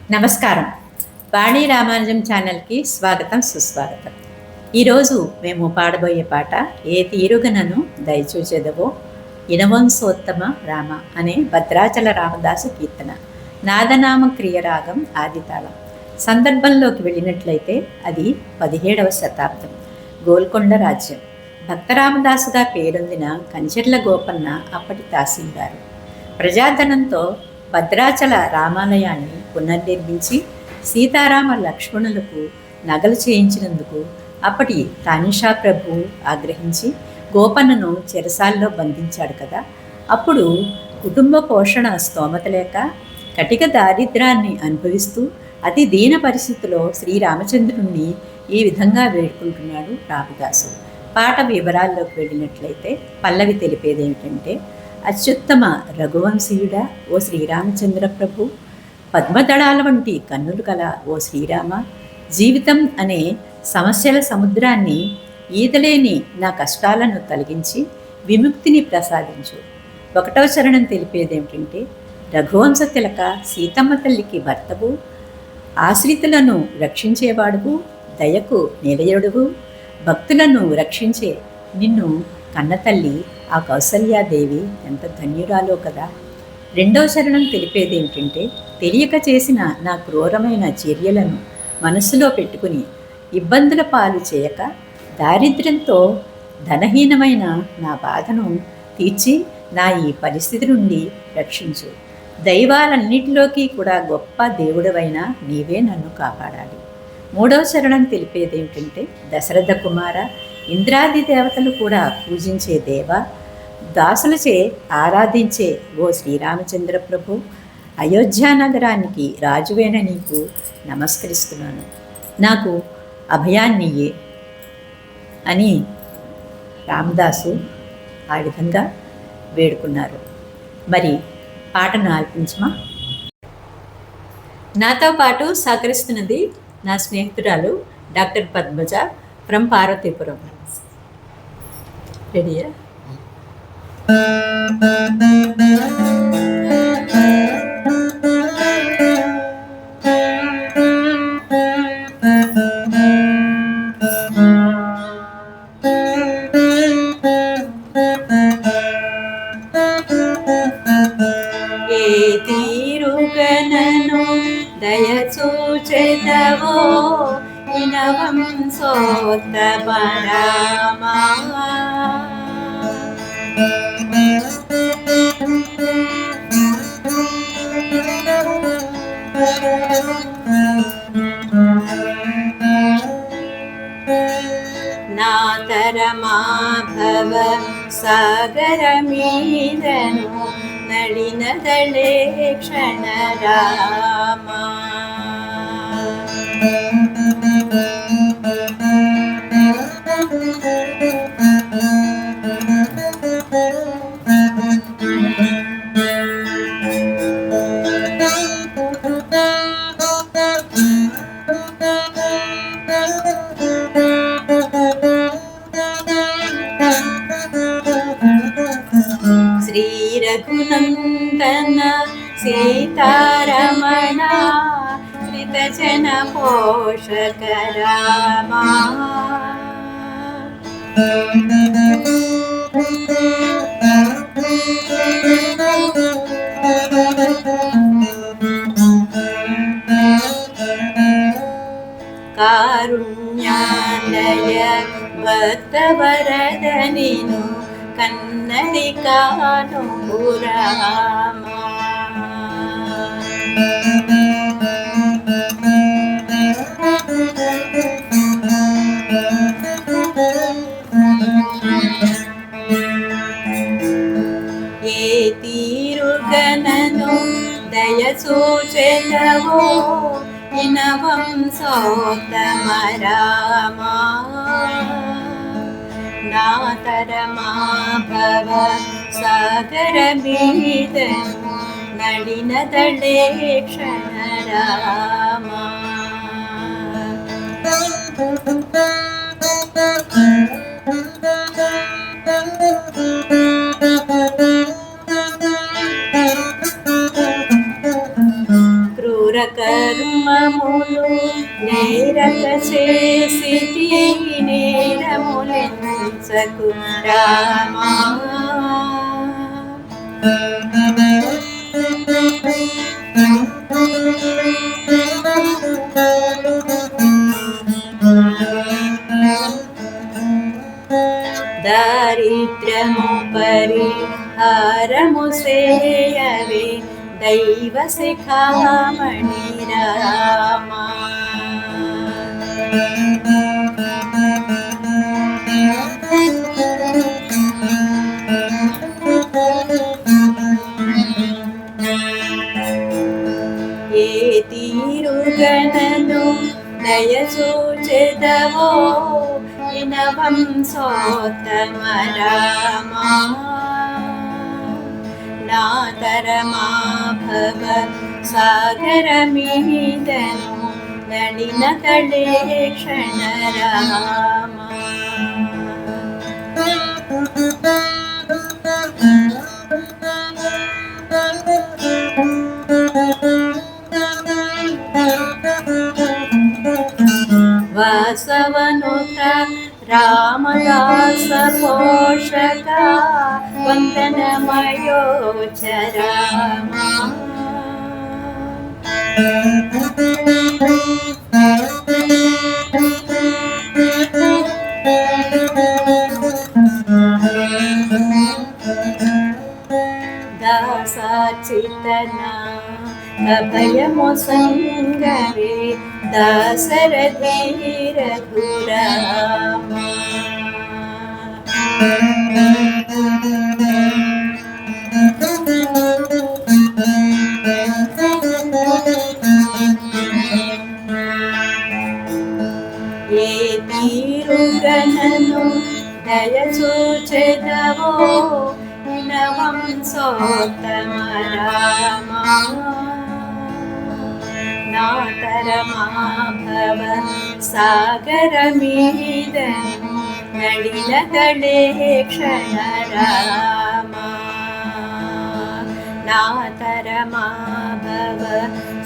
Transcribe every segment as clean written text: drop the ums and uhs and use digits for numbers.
నమస్కారం. వాణి రామానుజం ఛానల్కి స్వాగతం, సుస్వాగతం. ఈరోజు మేము పాడబోయే పాట ఏ తీరుగనను దయచూచెదవో ఇనవంశోత్తమ రామ అనే భద్రాచల రామదాసు కీర్తన. నాదనామ క్రియరాగం ఆదితాళం. సందర్భంలోకి వెళ్ళినట్లయితే అది 17వ శతాబ్దం, గోల్కొండ రాజ్యం. భక్తరామదాసుగా పేరొందిన కంచెర్ల గోపన్న అప్పటి తహసీల్దారు. ప్రజాధనంతో భద్రాచల రామాలయాన్ని పునర్నిర్మించి సీతారామ లక్ష్మణులకు నగలు చేయించినందుకు అప్పటి తానిషా ప్రభువు ఆగ్రహించి గోపన్నను చెరసాల్లో బంధించాడు కదా. అప్పుడు కుటుంబ పోషణ స్తోమత లేక కటిక దారిద్రాన్ని అనుభవిస్తూ అతి దీన పరిస్థితిలో శ్రీరామచంద్రుణ్ణి ఈ విధంగా వేడుకుంటున్నాడు రామదాసు. పాట వివరాల్లోకి వెళ్ళినట్లయితే పల్లవి తెలిపేదేమిటంటే: అత్యుత్తమ రఘువంశీయుడా ఓ శ్రీరామచంద్ర ప్రభు, పద్మదళాల వంటి కన్నులు కల ఓ శ్రీరామ, జీవితం అనే సమస్యల సముద్రాన్ని ఈదలేని నా కష్టాలను తొలగించి విముక్తిని ప్రసాదించు. 1వ చరణం తెలిపేదేమిటంటే: రఘువంశ తిలక, సీతమ్మ తల్లికి భర్తవు, ఆశ్రితులను రక్షించేవాడువు, దయకు నిలయుడువు, భక్తులను రక్షించే నిన్ను కన్నతల్లి ఆ కౌసల్యాదేవి ఎంత ధన్యురాలో కదా. 2వ చరణం తెలిపేదేమిటంటే: తెలియక చేసిన నా క్రూరమైన చర్యలను మనస్సులో పెట్టుకుని ఇబ్బందుల పాలు చేయక దారిద్ర్యంతో ధనహీనమైన నా బాధను తీర్చి నా ఈ పరిస్థితి నుండి రక్షించు. దైవాలన్నిటిలోకి కూడా గొప్ప దేవుడవైన నీవే నన్ను కాపాడాలి. 3వ చరణం తెలిపేదేమిటంటే: దశరథ కుమార, ఇంద్రాది దేవతలు కూడా పూజించే దేవ, దాసులచే ఆరాధించే ఓ శ్రీరామచంద్ర ప్రభు, అయోధ్యానగరానికి రాజువైన నీకు నమస్కరిస్తున్నాను. నాకు అభయాన్నియే అని రామదాసు ఆ విధంగా వేడుకున్నారు. మరి పాటను ఆలపించమా? నాతో పాటు సహకరిస్తున్నది నా స్నేహితురాలు డాక్టర్ పద్మజ ఫ్రమ్ పార్వతీపురం. రెడీయా? ఏ తీరుగనను దయచూచెదవో ఇనవంశోత్తమ రామ, నాతరమా భవ సాగర మీదను నడినదళే క్షణ రామ, శ్రీ రఘునందన సీతారమణ, శ్రితజన పోషక రామ, కారుణ్యాలయ భక్తవరద నిను కన్నది కాను రామ, ఏ తీరుగనను దయచూచెదవో ఇనవంశోత్తమ రామ, నాతరమా భవ సాగర మీదను నడినదళే క్షణ రామ. క్రూర కర్మములు నేరక చేసి నేరములెంచకు రామా. దారిద్ర్యము పరిహారము సేయవే దైవ శిఖామణి రామా. ఏ తీరుగనను దయచూచెదవో వినవంశోత్తమ రామా. నా తరమా భవ సాగర మీదను నడిన కళే క్షణ రామా. వాసవనుత రామదాస పోషక వందనమయోచ రామా. దాసాచితనా అభయము సంగవే దాసరథి రఘురామా. ఏ తీరుగనను దయచూచెదవో వినవంశోత్తమ రామా. నా తరమా భవ సాగర మీదను నడిన కళే క్షణ రామా. నా తరమా భవ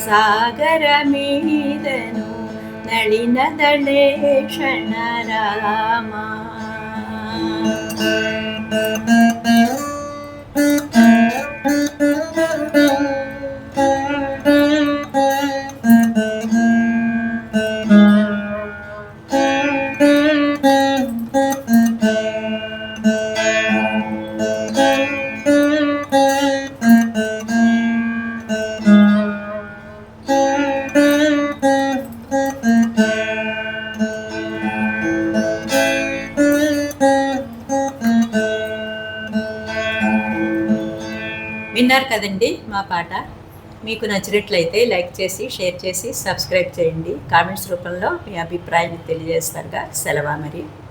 సాగర మీదను నడిన దళే క్షణ రామా. విన్నారు కదండి మా పాట. మీకు నచ్చినట్లయితే లైక్ చేసి, షేర్ చేసి, సబ్స్క్రైబ్ చేయండి. కామెంట్స్ రూపంలో మీ అభిప్రాయాన్ని తెలియజేస్తారుగా. సెలవు మరి.